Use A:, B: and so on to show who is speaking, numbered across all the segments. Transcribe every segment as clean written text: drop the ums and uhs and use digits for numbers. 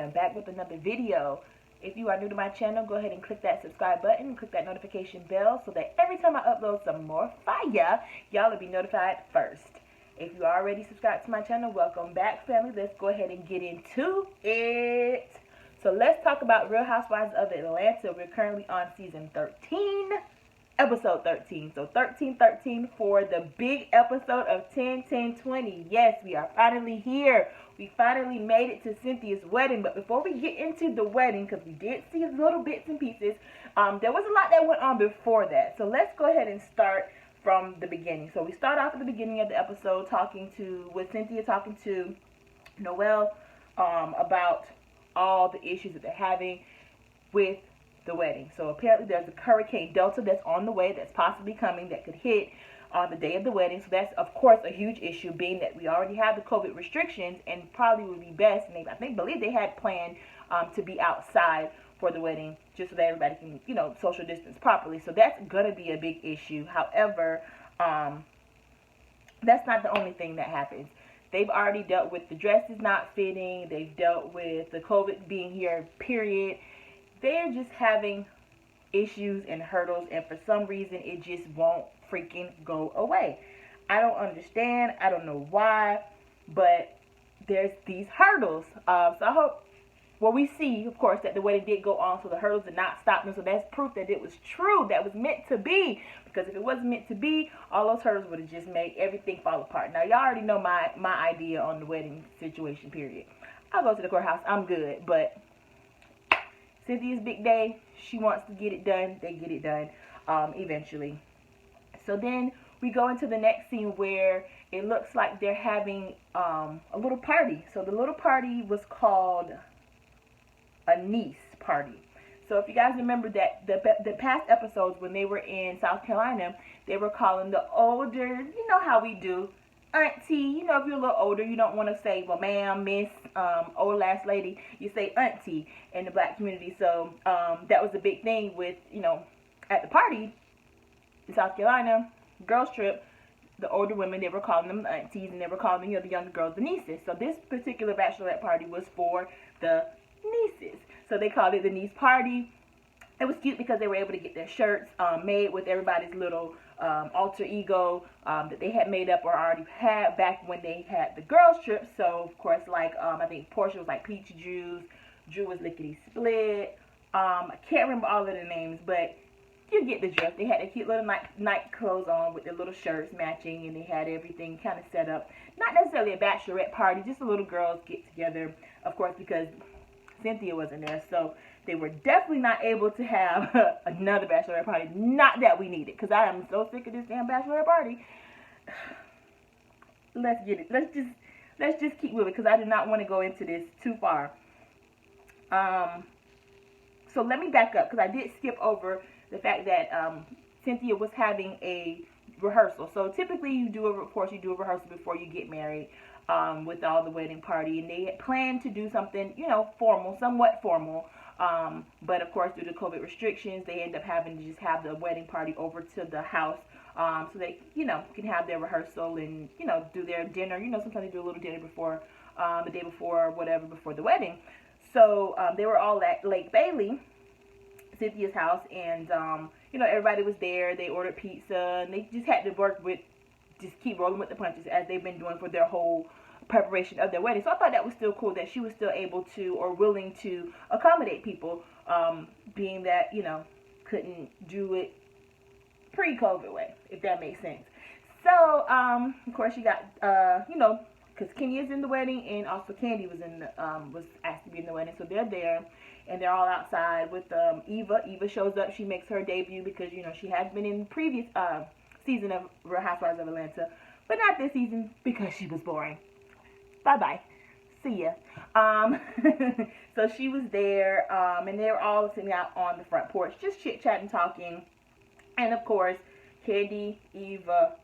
A: am back with another video. If you are new to my channel, go ahead and click that subscribe button and click that notification bell so that every time I upload some more fire, y'all will be notified first. If you already subscribed to my channel, welcome back, family. Let's go ahead and get into it. So let's talk about Real Housewives of Atlanta. We're currently on season 13. Episode 13. So 13 for the big episode of 10-10-20. Yes, we are finally here. We finally made it to Cynthia's wedding. But before we get into the wedding, because we did see little bits and pieces, there was a lot that went on before that. So let's go ahead and start from the beginning. So we start off at the beginning of the episode with Cynthia talking to Noelle about all the issues that they're having with the wedding. So apparently there's a Hurricane Delta that's on the way, that's possibly coming, that could hit on the day of the wedding. So that's of course a huge issue, being that we already have the COVID restrictions, and probably would be best, and I believe they had planned to be outside for the wedding, just so that everybody can, social distance properly. So that's gonna be a big issue. However, that's not the only thing that happens. They've already dealt with the dresses not fitting. They've dealt with the COVID being here, period. They're just having issues and hurdles, and for some reason it just won't freaking go away. I don't understand. I don't know why, but there's these hurdles. So I hope, we see, of course, that the wedding did go on, so the hurdles did not stop them. So that's proof that it was true, that was meant to be. Because if it wasn't meant to be, all those hurdles would have just made everything fall apart. Now, y'all already know my idea on the wedding situation, period. I'll go to the courthouse. I'm good, but Cynthia's big day. She wants to get it done. They get it done eventually. So then we go into the next scene where it looks like they're having a little party. So the little party was called a niece party. So if you guys remember that the past episodes when they were in South Carolina, they were calling the older, you know how we do, auntie. If you're a little older, you don't want to say, well, ma'am, miss, old last lady. You say auntie in the black community. So that was a big thing with, at the party in South Carolina, girls trip, the older women, they were calling them aunties, and they were calling, the younger girls the nieces. So this particular bachelorette party was for the nieces. So they called it the niece party. It was cute because they were able to get their shirts made with everybody's little alter ego that they had made up or already had back when they had the girls trip. So of course, like I think Portia was like Peach Juice, Drew was Lickety Split. I can't remember all of the names, but you get the drift. They had their cute little night clothes on with their little shirts matching, and they had everything kind of set up. Not necessarily a bachelorette party, just a little girls get together, of course, because Cynthia wasn't there. So they were definitely not able to have another bachelorette party. Not that we need it, because I am so sick of this damn bachelorette party. Let's get it. Let's just keep moving, because I do not want to go into this too far. So let me back up, because I did skip over the fact that Cynthia was having a rehearsal. So typically you do a rehearsal before you get married with all the wedding party, and they had planned to do something, formal, somewhat formal. But of course, due to COVID restrictions, they end up having to just have the wedding party over to the house, so they, can have their rehearsal and, do their dinner. Sometimes they do a little dinner before, the day before, whatever, before the wedding. So they were all at Lake Bailey, Cynthia's house, and everybody was there. They ordered pizza, and they just had to just keep rolling with the punches, as they've been doing for their whole preparation of their wedding. So I thought that was still cool, that she was still able to, or willing to, accommodate people, being that couldn't do it pre-COVID way, if that makes sense. So of course, you got because Kenya's in the wedding, and also Candy was was asked to be in the wedding. So they're there, and they're all outside with Eva. Eva shows up. She makes her debut because she has been in the previous season of Real Housewives of Atlanta, but not this season because she was boring. Bye-bye. See ya. So she was there, and they were all sitting out on the front porch, just chit-chatting, talking. And of course, Candy, Eva,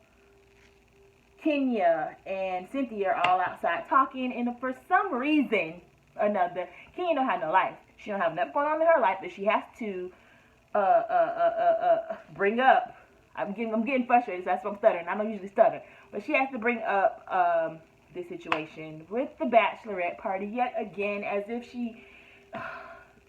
A: Kenya, and Cynthia are all outside talking, and for some reason or another, Kenya don't have no life. She don't have nothing going on in her life, but she has to bring up. I'm getting frustrated, so that's why I'm stuttering. I don't usually stutter, but she has to bring up this situation with the bachelorette party yet again, as if she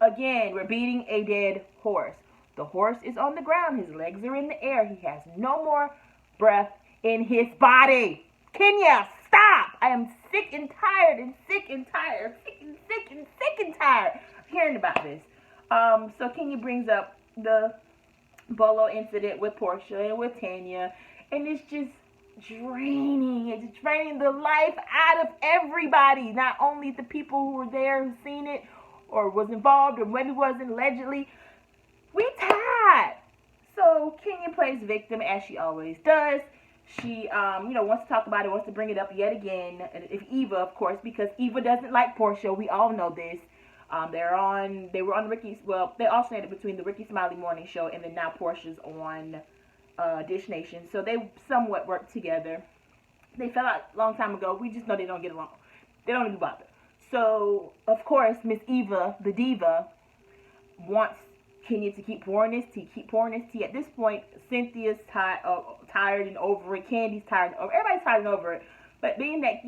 A: again, we're beating a dead horse. The horse is on the ground. His legs are in the air. He has no more breath in his body. Kenya, stop! I am sick and tired and sick and tired. Sick and tired of hearing about this. So Kenya brings up the Bolo incident with Portia and with Tanya. And it's just draining. It's draining the life out of everybody. Not only the people who were there, who seen it, or was involved, or maybe wasn't allegedly. We tired. So Kenya plays victim as she always does. She, wants to talk about it, wants to bring it up yet again. If Eva, of course, because Eva doesn't like Portia. We all know this. They were on Ricky's, well, they alternated between the Ricky Smiley Morning Show and then now Portia's on Dish Nation. So they somewhat work together. They fell out a long time ago. We just know they don't get along. They don't even bother. So, of course, Miss Eva, the diva, wants Kenya to keep pouring this tea. At this point, Cynthia's tired and over it. Candy's tired and over it. Everybody's tired and over it. But being that,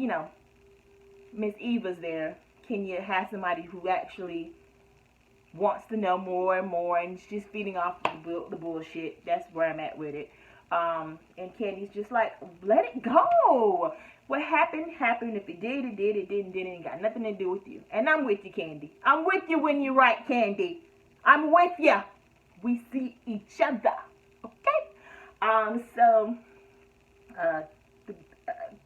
A: Miss Eva's there, Kenya has somebody who actually wants to know more and more, and it's just feeding off the bullshit. That's where I'm at with it. And Candy's just like, let it go. What happened, happened. If it did, it did. It didn't, didn't. It got nothing to do with you. And I'm with you, Candy. I'm with you when you're right, Candy. I'm with you. We see each other. Okay?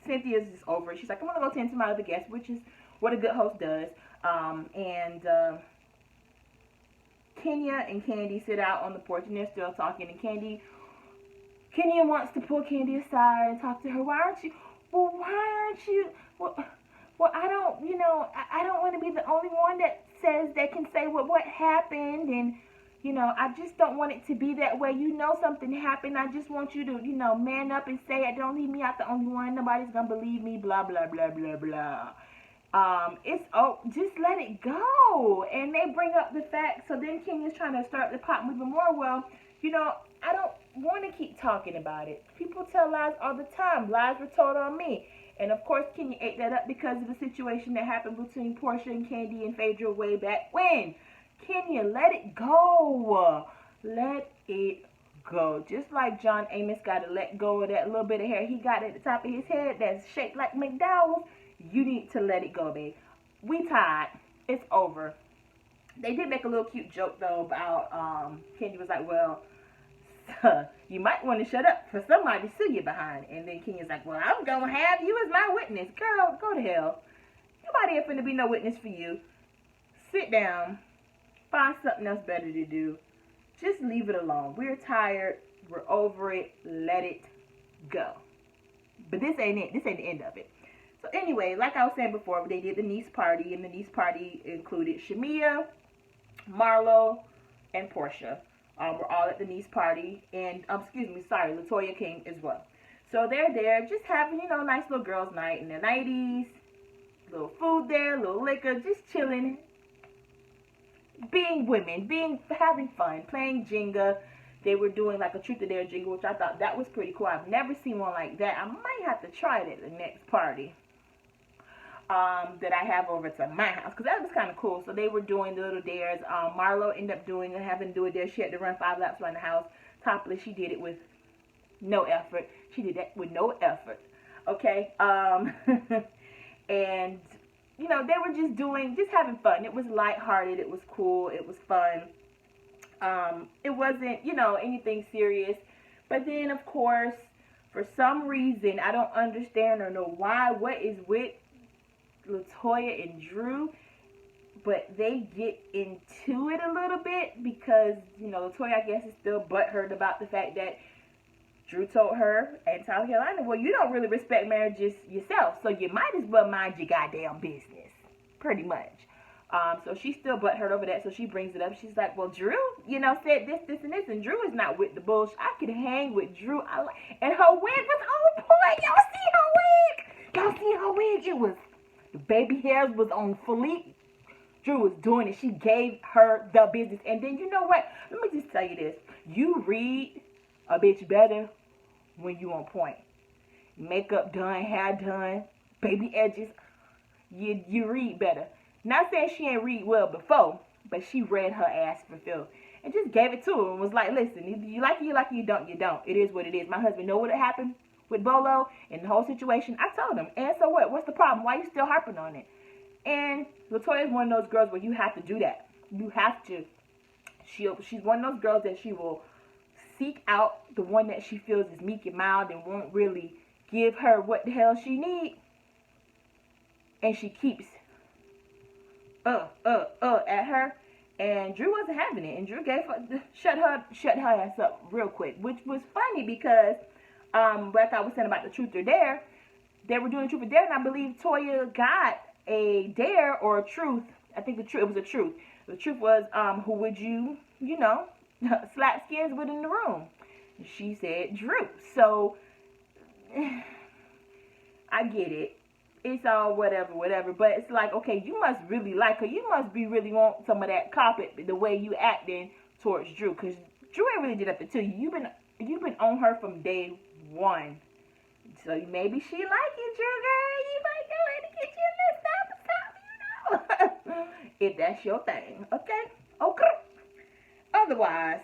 A: Cynthia's just over it. She's like, I'm going to go tend to my other guests, which is what a good host does. Kenya and Candy sit out on the porch, and they're still talking. And Kenya wants to pull Candy aside and talk to her. Why aren't you? Well, I don't, I don't want to be the only one that can say what happened. And, I just don't want it to be that way. Something happened. I just want you to, man up and say it. Don't leave me out the only one. Nobody's going to believe me, blah, blah, blah, blah, blah. Just let it go. And they bring up the fact, so then Kenya's trying to start the pot moving more. Well, I don't want to keep talking about it. People tell lies all the time. Lies were told on me. And of course, Kenya ate that up because of the situation that happened between Portia and Candy and Phaedra way back when. Kenya, let it go. Let it go. Just like John Amos got to let go of that little bit of hair he got at the top of his head that's shaped like McDowell's. You need to let it go, babe. We tired. It's over. They did make a little cute joke, though, about, Candy was like, well, you might want to shut up for somebody to sue you behind. And then Kenya's like, well, I'm going to have you as my witness. Girl, go to hell. Nobody ain't finna be no witness for you. Sit down. Find something else better to do. Just leave it alone. We're tired. We're over it. Let it go. But this ain't it. This ain't the end of it. So anyway, like I was saying before, they did the niece party. And the niece party included Shamia, Marlo, and Portia. We're all at the niece party. And, Latoya came as well. So they're there just having, nice little girls' night in the 90s. Little food there, little liquor, just chilling. Being women, having fun, playing Jenga. They were doing like a truth or dare Jenga, which I thought that was pretty cool. I've never seen one like that. I might have to try it at the next party that I have over to my house, because that was kind of cool. So they were doing the little dares. Marlo ended up having to do a dare. She had to run 5 laps around the house topless. She did it with no effort. She did that with no effort. Okay. And they were just having fun. It was lighthearted. It was cool. It was fun. It wasn't, anything serious. But then, of course, for some reason, I don't understand or know why, what is with Latoya and Drew, but they get into it a little bit because, Latoya, I guess, is still butthurt about the fact that Drew told her and South Carolina, well, you don't really respect marriages yourself, so you might as well mind your goddamn business, pretty much. So she's still butthurt over that, so she brings it up. She's like, well, Drew, said this, and this, and Drew is not with the bullshit. I could hang with Drew. And her wig was on point. Y'all see her wig? It was, the baby hairs was on Philippe. Drew was doing it. She gave her the business. And then, you know what? Let me just tell you this. You read a bitch better when you on point. Makeup done, hair done, baby edges. You read better. Not saying she ain't read well before, but she read her ass for filth. And just gave it to her and was like, listen, either you like it, you like it, you don't, you don't. It is what it is. My husband know what happened with Bolo and the whole situation. I told him. And so what? What's the problem? Why are you still harping on it? And Latoya is one of those girls where you have to do that. You have to. She's one of those girls that she will seek out the one that she feels is meek and mild and won't really give her what the hell she needs. And she keeps at her. And Drew wasn't having it. And Drew shut her ass up real quick. Which was funny because like I was saying about the truth or dare, they were doing truth or dare, and I believe Toya got a dare or a truth. I think it was a truth. The truth was, who would you slap skins with in the room? And she said Drew. So I get it. It's all whatever. But it's like, okay, you must really like her. You must be really want some of that carpet the way you acting towards Drew. Because Drew ain't really did nothing to you. You've been on her from day one. So maybe she like you, Drew, girl. You might go in and get you a little something, if that's your thing. Okay. Otherwise,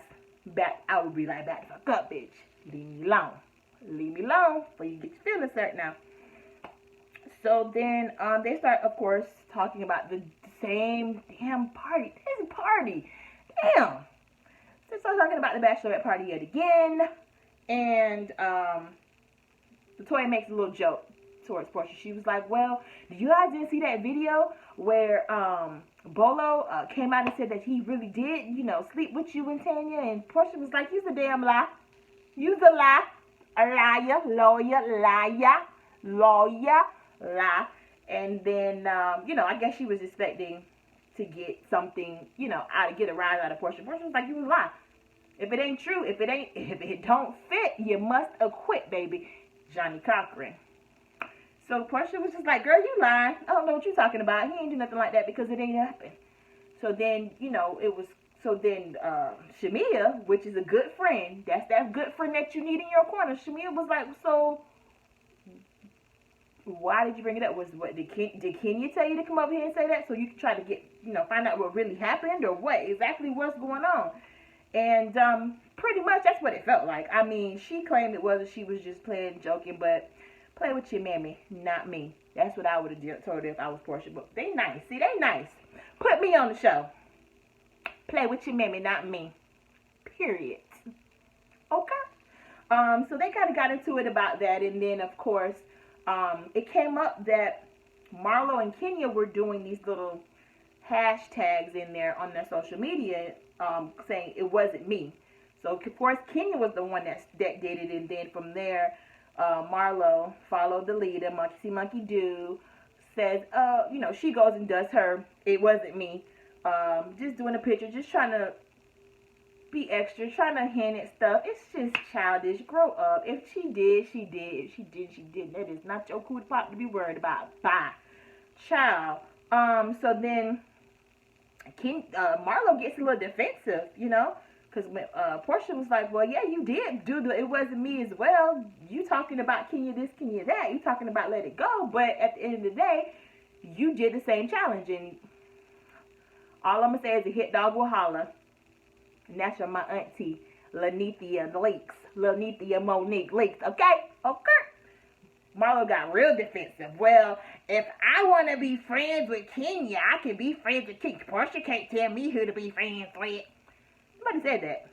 A: I would be like, back the fuck up, bitch. Leave me alone before you get your feelings hurt now. So then they start, of course, talking about the same damn party. This party. Damn. They start talking about the bachelorette party yet again. And Latoya makes a little joke towards Portia. She was like, well, you guys didn't see that video where Bolo came out and said that he really did, sleep with you and Tanya? And Portia was like, you's a damn lie. You's a lie. A liar. Lie. And then, I guess she was expecting to get something, get a rise out of Portia. Portia was like, you was lying. If it ain't true, if it don't fit, you must acquit, baby. Johnny Cochran. So Portia was just like, girl, you lying. I don't know what you're talking about. He ain't do nothing like that because it ain't happened. So then, Shamia, which is a good friend, that's that good friend that you need in your corner. Shamia was like, so why did you bring it up? Did Kenya tell you to come over here and say that so you can try to get, find out what really happened or what's going on? And pretty much that's what it felt like. I mean, she claimed she was just playing, joking, but play with your mammy, not me. That's what I would have told her if I was Portia. But they nice. See, they nice. Put me on the show. Play with your mammy, not me. Period. Okay. So they kind of got into it about that, and then of course, it came up that Marlo and Kenya were doing these little hashtags in there on their social media, saying it wasn't me. So of course Kenya was the one that did it, and then from there, Marlo followed the leader, monkey see, monkey do, says, she goes and does her, it wasn't me, just doing a picture, just trying to be extra, trying to hint at stuff. It's just childish. Grow up. If she did, she did. If she did, she did. That is not your cool pop to be worried about. Bye. Child. So then Marlo gets a little defensive, because Portia was like, well, yeah, you did do it wasn't me as well. You talking about Kenya this, Kenya that. You talking about let it go. But at the end of the day, you did the same challenge. And all I'm going to say is a hit dog will holler. And that's from my auntie, Lanithia Leaks. Lanithia Monique Leaks. Okay? Marlo got real defensive. Well, if I want to be friends with Kenya, I can be friends with Kenya. Portia can't tell me who to be friends with. Somebody said that.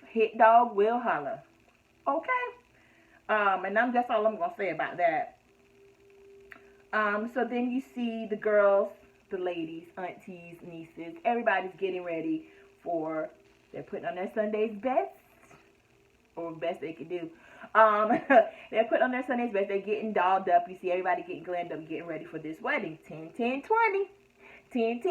A: Hit dog will holler. Okay? And that's all I'm going to say about that. So then you see the girls, the ladies, aunties, nieces, everybody's getting ready they're putting on their Sunday's best, or best they can do. They're putting on their Sunday's best, they're getting dolled up, you see everybody getting glammed up, getting ready for this wedding. 10, 10, 20, 10, 10, 20,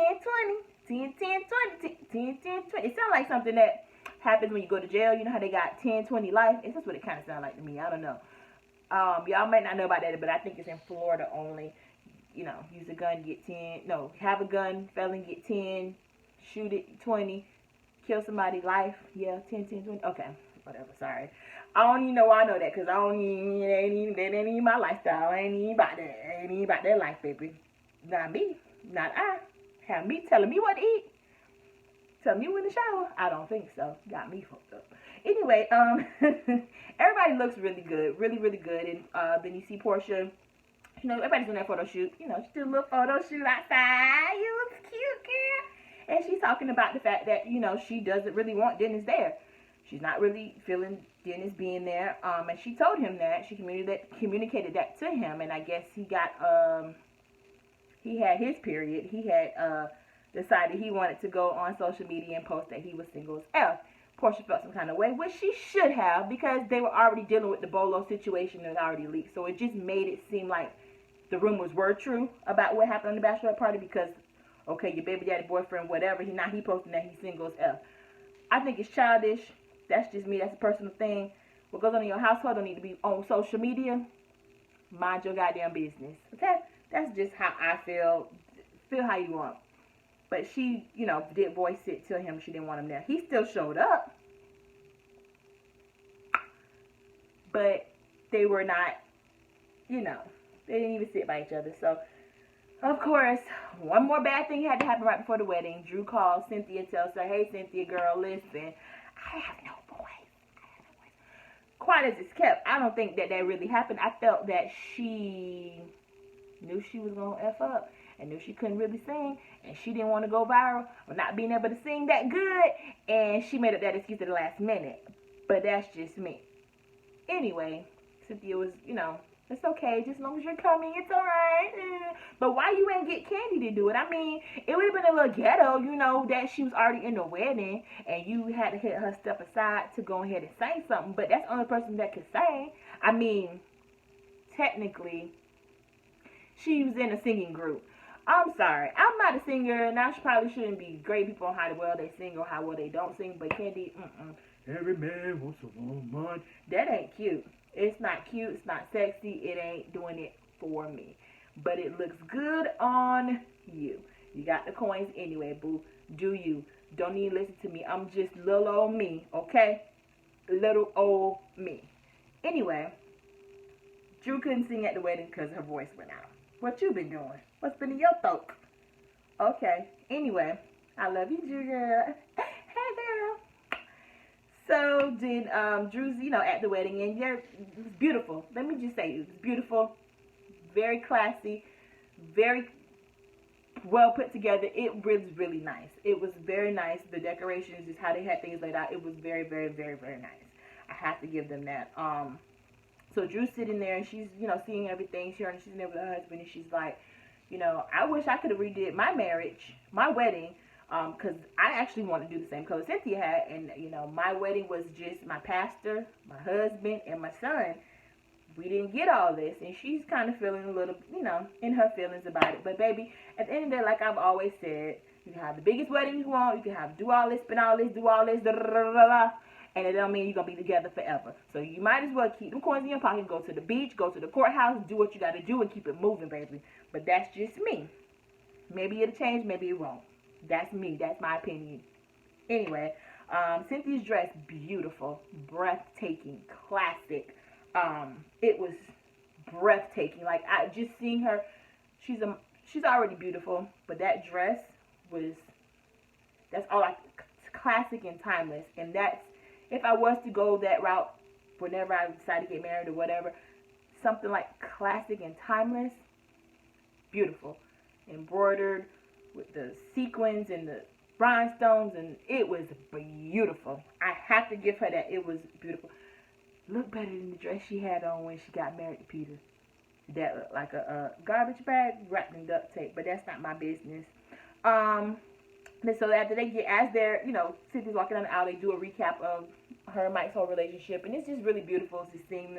A: 10, 10, 20, 10, 10, 20. It sounds like something that happens when you go to jail. You know how they got 10, 20 life? It's just what it kind of sounds like to me. I don't know. Y'all might not know about that, but I think it's in Florida only. Use a gun, get 10. No, have a gun, felon, get 10. Shoot it, 20. Kill somebody, life. Yeah, 10, 10, 20. Okay. whatever, sorry. I don't even know why I know that, because I don't even, that ain't even my lifestyle. I ain't even about that. I ain't even about that life, baby. Not me. Not I. Have me telling me what to eat. Tell me when to shower. I don't think so. Got me fucked up. Anyway, everybody looks really good. Really, really good. And then you see Portia. You know, everybody's doing that photo shoot. You know, she did a little photo shoot outside. You look cute, girl. And she's talking about the fact that, you know, she doesn't really want Dennis there. She's not really feeling Dennis being there. And she told him that. She communicated that to him. And I guess he got, he had his period. He had decided he wanted to go on social media and post that he was single as F. Portia felt some kind of way, which she should have, because they were already dealing with the Bolo situation that already leaked. So it just made it seem like the rumors were true about what happened on the bachelorette party, because, okay, your baby daddy, boyfriend, whatever, he posting that he's single as F. I think it's childish. That's just me. That's a personal thing. What goes on in your household don't need to be on social media. Mind your goddamn business. Okay? That's just how I feel. Feel how you want. But she, you know, did voice it to him. She didn't want him there. He still showed up. But they were not, you know, they didn't even sit by each other. So, of course, one more bad thing had to happen right before the wedding. Drew calls Cynthia and tells her, hey, Cynthia, girl, listen, I have no voice. Quiet as it's kept, I don't think that really happened. I felt that she knew she was going to F up. And knew she couldn't really sing, and she didn't want to go viral for not being able to sing that good, and she made up that excuse at the last minute. But that's just me. Anyway, Cynthia was, you know, it's okay, just as long as you're coming, it's alright. But why you ain't get Candy to do it? I mean, it would have been a little ghetto, you know, that she was already in the wedding, and you had to hit her step aside to go ahead and sing something, but that's the only person that could sing. I mean, technically, she was in a singing group. I'm sorry, I'm not a singer, and I probably shouldn't be grading people on how well they sing or how well they don't sing, but Candy, every man wants a woman. That ain't cute. It's not cute, it's not sexy, it ain't doing it for me. But it looks good on you. You got the coins anyway, boo. Do you. Don't even listen to me. I'm just little old me, okay? Little old me. Anyway, Drew couldn't sing at the wedding because her voice went out. What you been doing? What's been in your throat? Okay. Anyway, I love you, Drew girl. Hey girl. So then Drew's, you know, at the wedding, and it was beautiful. Let me just say, it was beautiful, very classy, very well put together. It was really nice. It was very nice. The decorations, just how they had things laid out, it was very, very, very, very nice. I have to give them that. So Drew's sitting there, and she's, you know, seeing everything. She's in there with her husband, and she's like, you know, I wish I could have redid my marriage, my wedding, because I actually want to do the same color Cynthia had. And, you know, my wedding was just my pastor, my husband, and my son. We didn't get all this. And she's kind of feeling a little, you know, in her feelings about it. But, baby, at the end of the day, like I've always said, you can have the biggest wedding you want. You can have do all this, spend all this, do all this, da da da da da. And it don't mean you're going to be together forever. So you might as well keep them coins in your pocket, go to the beach, go to the courthouse, do what you got to do, and keep it moving, baby. But that's just me. Maybe it'll change, maybe it won't. That's me. That's my opinion. Anyway, Cynthia's dress, beautiful, breathtaking, classic. It was breathtaking. Like, I just seeing her, she's already beautiful, but that dress was, that's all classic and timeless. And that's, if I was to go that route, whenever I decide to get married or whatever, something like classic and timeless, beautiful, embroidered with the sequins and the rhinestones, and it was beautiful. I have to give her that. It was beautiful. Looked better than the dress she had on when she got married to Peter. That looked like a garbage bag wrapped in duct tape, but that's not my business. So after they get, as they're, you know, Cynthia's walking down the aisle, they do a recap of her and Mike's whole relationship, and it's just really beautiful to see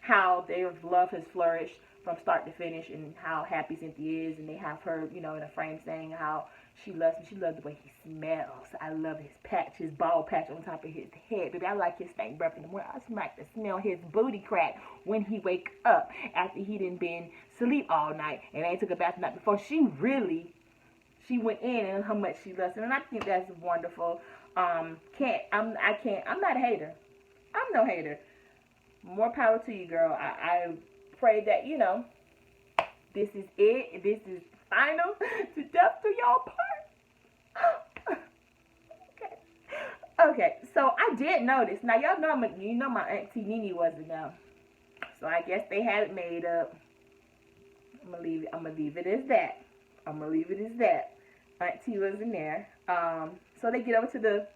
A: how their love has flourished from start to finish, and how happy Cynthia is, and they have her, you know, in a frame saying how she loves him. She loves the way he smells. I love his patch, his bald patch on top of his head. Baby, I like his stank breath in the morning. I like to smell his booty crack when he wake up after he done been asleep all night and ain't took a bath the night before. She went in and how much she loves him, and I think that's wonderful. I'm not a hater. I'm no hater. More power to you, girl. I pray that, this is it. This is final. To death do y'all part. Okay, so I did notice. Now, y'all know, my Auntie Nene wasn't there. So I guess they had it made up. I'm gonna leave it as that. Auntie wasn't there. So they get over to the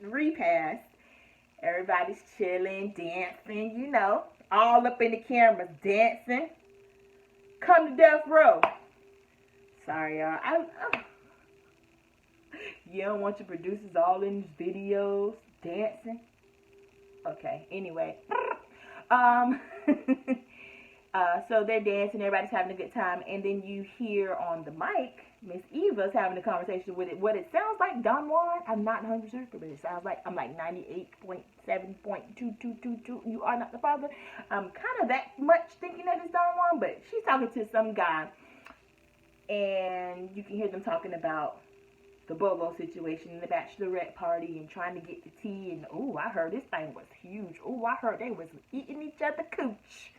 A: repast. Everybody's chilling, dancing, all up in the cameras, dancing. Come to death row. Sorry, y'all. You don't want your producers all in these videos dancing. Okay. Anyway, so they're dancing, everybody's having a good time, and then you hear on the mic Miss Eva's having a conversation with what it sounds like Don Juan. I'm not 100% sure, but it sounds like I'm like 98.7.2222. You are not the father. I'm kind of that much thinking that it's Don Juan, but she's talking to some guy, and you can hear them talking about the Bolo situation and the bachelorette party and trying to get the tea, and I heard this thing was huge. I heard they was eating each other cooch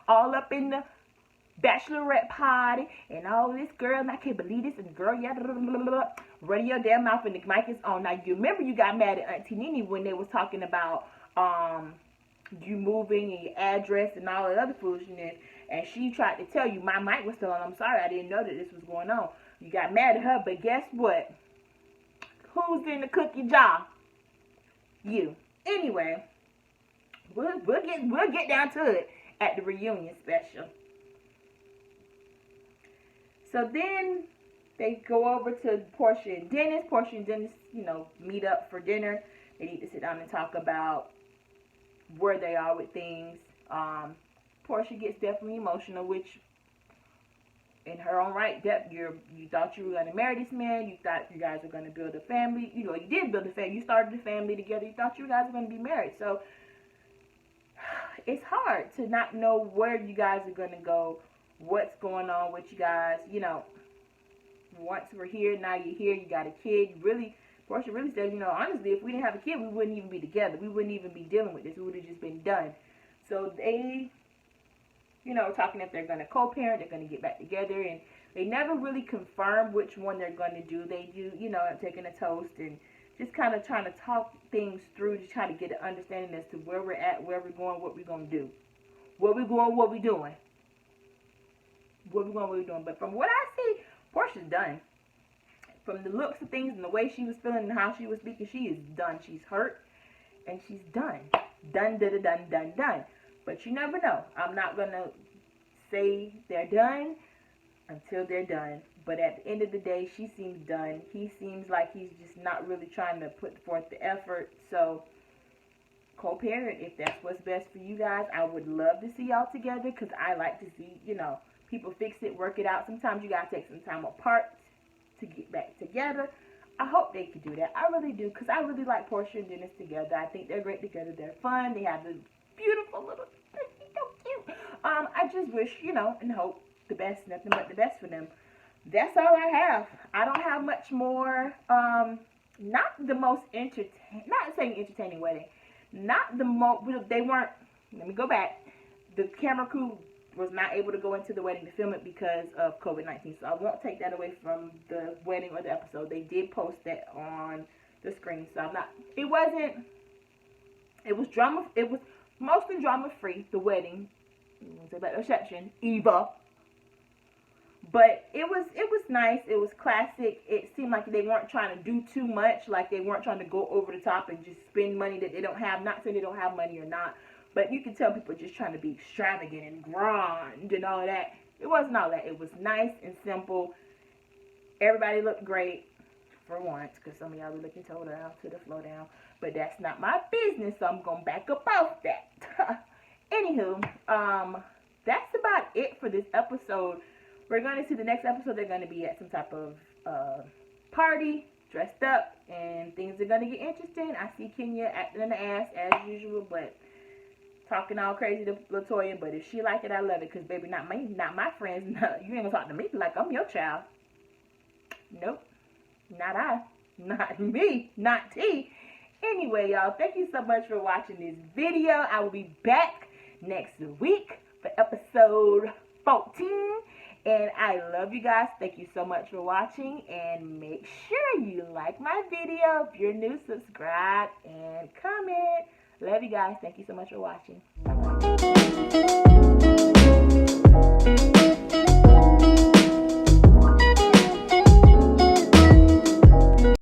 A: all up in the bachelorette party and all this, girl, and I can't believe this, and the girl, yeah, blah, blah, blah, blah, running your damn mouth and the mic is on. Now, you remember you got mad at Auntie Nene when they was talking about you moving and your address and all that other foolishness, and she tried to tell you my mic was still on. I'm sorry, I didn't know that this was going on. You got mad at her, but guess what? Who's in the cookie jar? You. Anyway, we'll get down to it at the reunion special. So then they go over to Portia and Dennis. Portia and Dennis, meet up for dinner. They need to sit down and talk about where they are with things. Portia gets definitely emotional, which in her own right, you thought you were going to marry this man. You thought you guys were going to build a family. You did build a family. You started a family together. You thought you guys were going to be married. So it's hard to not know where you guys are going to go, what's going on with you guys. Once we're here, now you're here, you got a kid. Portia really said, honestly, if we didn't have a kid, we wouldn't even be together. We wouldn't even be dealing with this. We would have just been done. So they, talking if they're going to co-parent, they're going to get back together, and they never really confirm which one they're going to do. They do, taking a toast and just kind of trying to talk things through to try to get an understanding as to where we're at, where we're going, what we're going to do. Where we're going, what we're doing. Where we're going, what we're doing. But from what I see, Portia's done. From the looks of things and the way she was feeling and how she was speaking, she is done. She's hurt and she's done. Done. But you never know. I'm not going to say they're done until they're done. But at the end of the day, she seems done. He seems like he's just not really trying to put forth the effort. So, co-parent, if that's what's best for you guys, I would love to see y'all together, because I like to see, people fix it, work it out. Sometimes you got to take some time apart to get back together. I hope they could do that. I really do, because I really like Portia and Dennis together. I think they're great together. They're fun. They have this beautiful little, so cute. I just wish, and hope the best, nothing but the best for them. That's all I have. I don't have much more. Not the most entertaining wedding. Not the most, they weren't, let me go back. The camera crew was not able to go into the wedding to film it because of COVID-19. So I won't take that away from the wedding or the episode. They did post that on the screen. So it was mostly drama free, the wedding. That reception, Eva. But it was nice. It was classic. It seemed like they weren't trying to do too much. Like they weren't trying to go over the top and just spend money that they don't have. Not saying they don't have money or not. But you can tell people just trying to be extravagant and grand and all that. It wasn't all that. It was nice and simple. Everybody looked great for once. Because some of y'all were looking toe down to the floor down. But that's not my business. So I'm going to back up off that. Anywho, that's about it for this episode. We're going to see the next episode. They're going to be at some type of party, dressed up, and things are going to get interesting. I see Kenya acting in the ass as usual, but talking all crazy to Latoya. But if she like it, I love it, because baby, not my friends. No, you ain't gonna talk to me like I'm your child. Nope, not I, not me, not T. Anyway, y'all, thank you so much for watching this video. I will be back next week for episode 14. And I love you guys. Thank you so much for watching. And make sure you like my video. If you're new, subscribe and comment. Love you guys. Thank you so much for watching. Bye-bye.